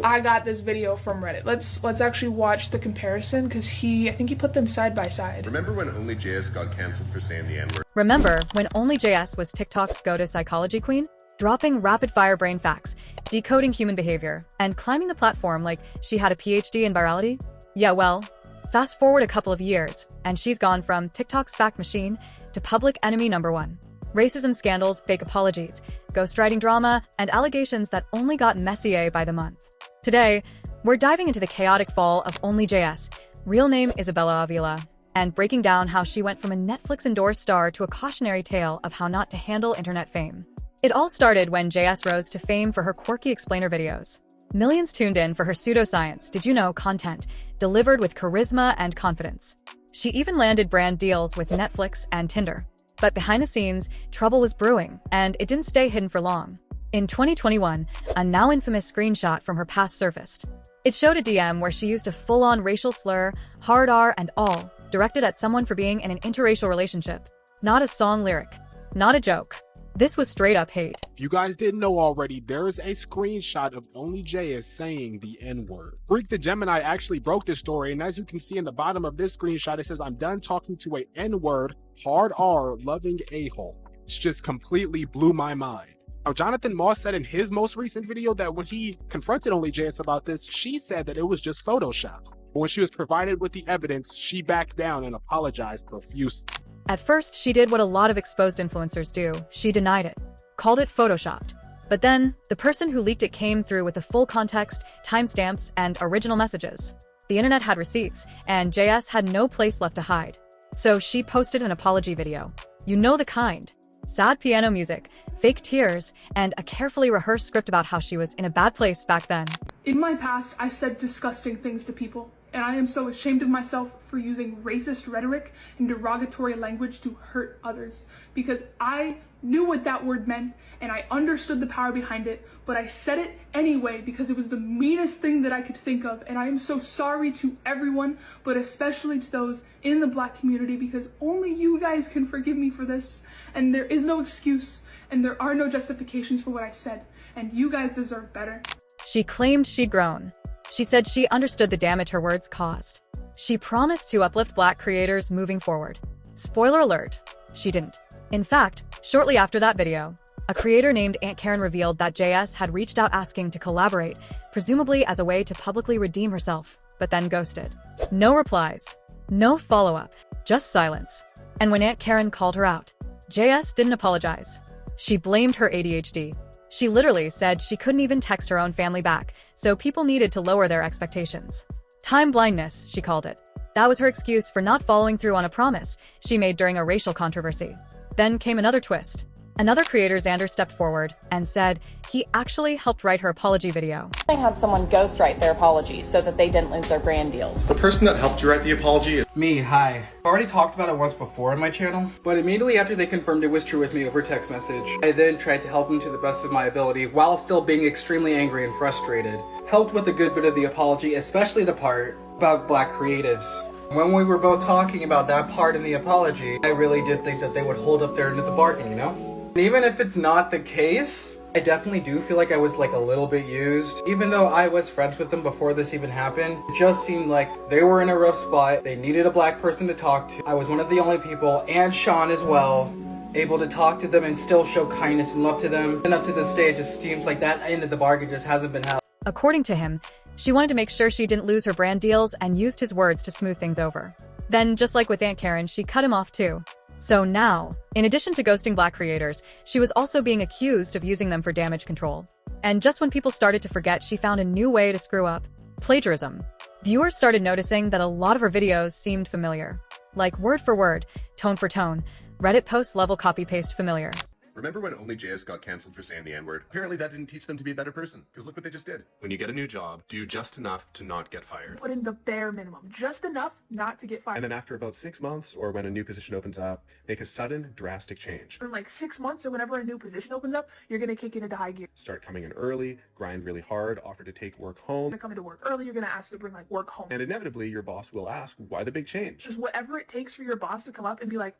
I got this video from Reddit. Let's actually watch the comparison because I think he put them side by side. Remember when OnlyJayus got cancelled for saying the N-word? Remember when OnlyJayus was TikTok's go-to psychology queen? Dropping rapid-fire brain facts, decoding human behavior, and climbing the platform like she had a PhD in virality? Yeah, well, fast forward a couple of years, and she's gone from TikTok's fact machine to public enemy number one. Racism scandals, fake apologies, ghostwriting drama, and allegations that only got messier by the month. Today, we're diving into the chaotic fall of OnlyJayus, real name Isabella Avila, and breaking down how she went from a Netflix-endorsed star to a cautionary tale of how not to handle internet fame. It all started when JS rose to fame for her quirky explainer videos. Millions tuned in for her pseudoscience, did you know content, delivered with charisma and confidence. She even landed brand deals with Netflix and Tinder. But behind the scenes, trouble was brewing, and it didn't stay hidden for long. In 2021, a now infamous screenshot from her past surfaced. It showed a DM where she used a full-on racial slur, hard R and all, directed at someone for being in an interracial relationship. Not a song lyric. Not a joke. This was straight-up hate. If you guys didn't know already, there is a screenshot of OnlyJayus saying the N-word. Freak the Gemini actually broke this story, and as you can see in the bottom of this screenshot, it says, "I'm done talking to a N-word, hard R, loving a-hole." It's just completely blew my mind. Now, Jonathan Moss said in his most recent video that when he confronted OnlyJayus about this, she said that it was just Photoshop. But when she was provided with the evidence, she backed down and apologized profusely. At first, she did what a lot of exposed influencers do. She denied it, called it photoshopped. But then, the person who leaked it came through with the full context, timestamps, and original messages. The internet had receipts, and JS had no place left to hide. So she posted an apology video. You know the kind. Sad piano music, fake tears, and a carefully rehearsed script about how she was in a bad place back then. In my past, I said disgusting things to people, and I am so ashamed of myself for using racist rhetoric and derogatory language to hurt others, because I knew what that word meant and I understood the power behind it, but I said it anyway because it was the meanest thing that I could think of, and I am so sorry to everyone, but especially to those in the Black community, because only you guys can forgive me for this, and there is no excuse and there are no justifications for what I said, and you guys deserve better. She claimed she'd grown. She said she understood the damage her words caused. She promised to uplift Black creators moving forward. Spoiler alert, she didn't. In fact, shortly after that video, a creator named Aunt Karen revealed that JS had reached out asking to collaborate, presumably as a way to publicly redeem herself, but then ghosted. No replies, no follow-up, just silence. And when Aunt Karen called her out, JS didn't apologize. She blamed her ADHD. She literally said she couldn't even text her own family back, so people needed to lower their expectations. Time blindness, she called it. That was her excuse for not following through on a promise she made during a racial controversy. Then came another twist. Another creator, Xander, stepped forward and said he actually helped write her apology video. I had someone ghostwrite their apology so that they didn't lose their brand deals. The person that helped you write the apology is Me, hi. I've already talked about it once before on my channel, but immediately after they confirmed it was true with me over text message, I then tried to help them to the best of my ability while still being extremely angry and frustrated. Helped with a good bit of the apology, especially the part about Black creatives. When we were both talking about that part in the apology, I really did think that they would hold up their end of the bargain, you know? Even if it's not the case, I definitely do feel like I was like a little bit used. Even though I was friends with them before this even happened, it just seemed like they were in a rough spot. They needed a Black person to talk to. I was one of the only people, and Sean as well, able to talk to them and still show kindness and love to them. And up to this day, it just seems like that end of the bargain just hasn't been held. According to him, she wanted to make sure she didn't lose her brand deals and used his words to smooth things over. Then, just like with Aunt Karen, she cut him off too. So now, in addition to ghosting Black creators, she was also being accused of using them for damage control. And just when people started to forget, she found a new way to screw up: plagiarism. Viewers started noticing that a lot of her videos seemed familiar. Like word for word, tone for tone, Reddit post level copy-paste familiar. Remember when OnlyJayus got cancelled for saying the N-word? Apparently that didn't teach them to be a better person, because look what they just did. When you get a new job, do just enough to not get fired. Put in the bare minimum, just enough not to get fired. And then after about 6 months, or when a new position opens up, make a sudden, drastic change. In like 6 months or whenever a new position opens up, you're gonna kick it into high gear. Start coming in early, grind really hard, offer to take work home. You're gonna come into work early, you're gonna ask to bring like work home. And inevitably, your boss will ask, why the big change? Just whatever it takes for your boss to come up and be like,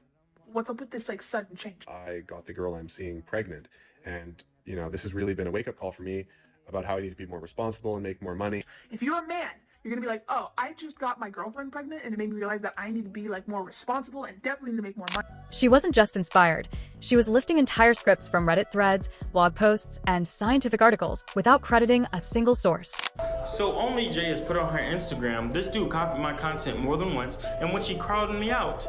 what's up with this like sudden change? I got the girl I'm seeing pregnant, and you know, this has really been a wake-up call for me. about how I need to be more responsible and make more money. If you're a man, you're gonna be like, oh, I just got my girlfriend pregnant and it made me realize that I need to be like more responsible and definitely need to make more money. She wasn't just inspired. She was lifting entire scripts from Reddit threads, blog posts, and scientific articles without crediting a single source. So OnlyJayus put on her Instagram, this dude copied my content more than once, and when she crowded me out,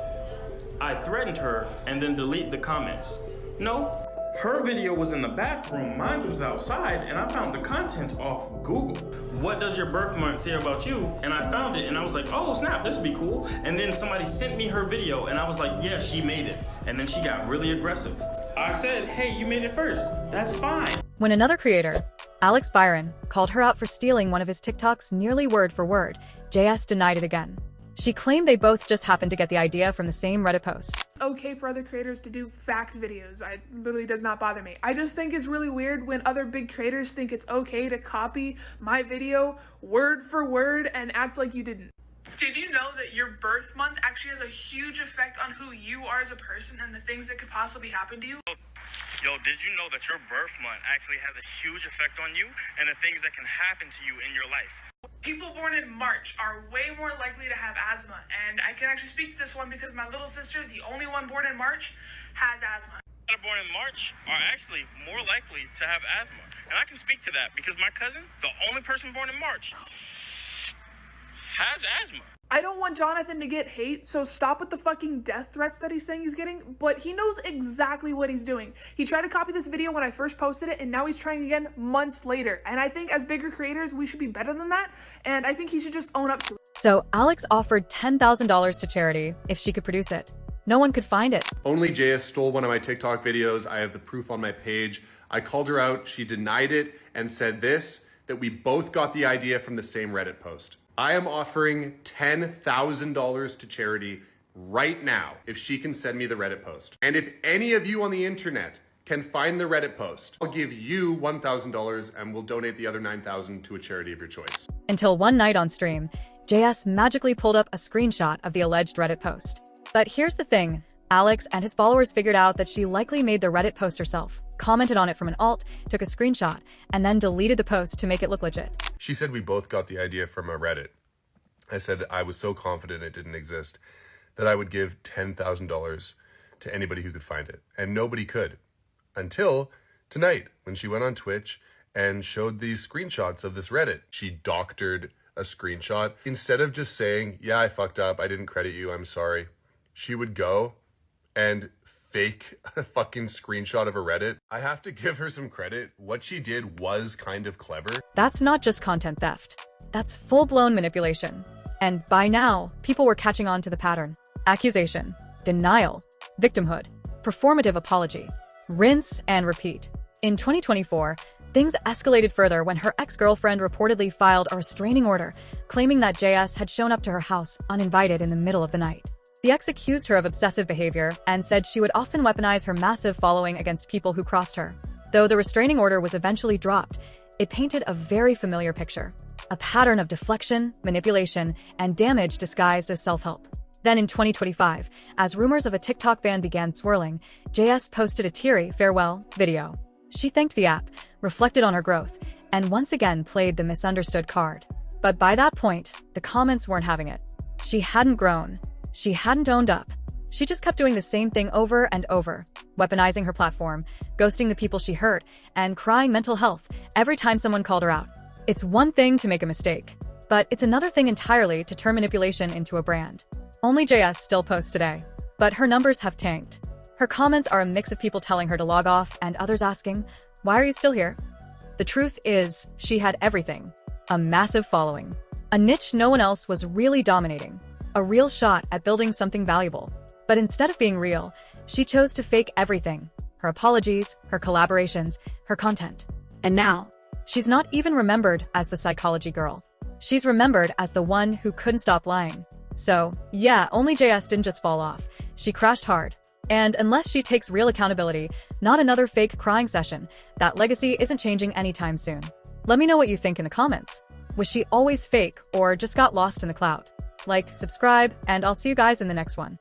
I threatened her and then deleted the comments. No, her video was in the bathroom, mine was outside, and I found the content off Google. What does your birth month say about you? And I found it, and I was like, oh snap, this would be cool. And then somebody sent me her video, and I was like, yeah, she made it. And then she got really aggressive. I said, hey, you made it first. That's fine. When another creator, Alex Byron, called her out for stealing one of his TikToks nearly word for word, JS denied it again. She claimed they both just happened to get the idea from the same Reddit post. Okay for other creators to do fact videos. It literally does not bother me. I just think it's really weird when other big creators think it's okay to copy my video word for word and act like you didn't. Did you know that your birth month actually has a huge effect on who you are as a person and the things that could possibly happen to you? Yo, did you know that your birth month actually has a huge effect on you and the things that can happen to you in your life? People born in March are way more likely to have asthma, and I can actually speak to this one because my little sister, the only one born in March, has asthma. That are born in March are actually more likely to have asthma. And I can speak to that because my cousin, the only person born in March, has asthma. I don't want Jonathan to get hate, so stop with the fucking death threats that he's saying he's getting, but he knows exactly what he's doing. He tried to copy this video when I first posted it, and now he's trying again months later. And I think as bigger creators, we should be better than that, and I think he should just own up to it. So Alex offered $10,000 to charity if she could produce it. No one could find it. OnlyJayus stole one of my TikTok videos. I have the proof on my page. I called her out. She denied it and said this, that we both got the idea from the same Reddit post. I am offering $10,000 to charity right now if she can send me the Reddit post. And if any of you on the internet can find the Reddit post, I'll give you $1,000 and we'll donate the other $9,000 to a charity of your choice. Until one night on stream, JS magically pulled up a screenshot of the alleged Reddit post. But here's the thing, Alex and his followers figured out that she likely made the Reddit post herself, commented on it from an alt, took a screenshot, and then deleted the post to make it look legit. She said we both got the idea from a Reddit. I said I was so confident it didn't exist that I would give $10,000 to anybody who could find it. And nobody could. Until tonight, when she went on Twitch and showed these screenshots of this Reddit. She doctored a screenshot. Instead of just saying, yeah, I fucked up, I didn't credit you, I'm sorry, she would go and fake a fucking screenshot of a Reddit. I have to give her some credit. What she did was kind of clever. That's not just content theft. That's full-blown manipulation. And by now, people were catching on to the pattern. Accusation, denial, victimhood, performative apology, rinse and repeat. In 2024, things escalated further when her ex-girlfriend reportedly filed a restraining order, claiming that JS had shown up to her house uninvited in the middle of the night. The ex accused her of obsessive behavior and said she would often weaponize her massive following against people who crossed her. Though the restraining order was eventually dropped, it painted a very familiar picture. A pattern of deflection, manipulation, and damage disguised as self-help. Then in 2025, as rumors of a TikTok ban began swirling, JS posted a teary farewell video. She thanked the app, reflected on her growth, and once again played the misunderstood card. But by that point, the comments weren't having it. She hadn't grown. She hadn't owned up. She just kept doing the same thing over and over, weaponizing her platform, ghosting the people she hurt, and crying mental health every time someone called her out. It's one thing to make a mistake, but it's another thing entirely to turn manipulation into a brand. OnlyJayus still posts today, but her numbers have tanked. Her comments are a mix of people telling her to log off and others asking, why are you still here? The truth is, she had everything. A massive following. A niche no one else was really dominating. A real shot at building something valuable. But instead of being real, she chose to fake everything. Her apologies, her collaborations, her content. And now, she's not even remembered as the psychology girl. She's remembered as the one who couldn't stop lying. So, yeah, OnlyJayus didn't just fall off. She crashed hard. And unless she takes real accountability, not another fake crying session, that legacy isn't changing anytime soon. Let me know what you think in the comments. Was she always fake or just got lost in the cloud? Like, subscribe, and I'll see you guys in the next one.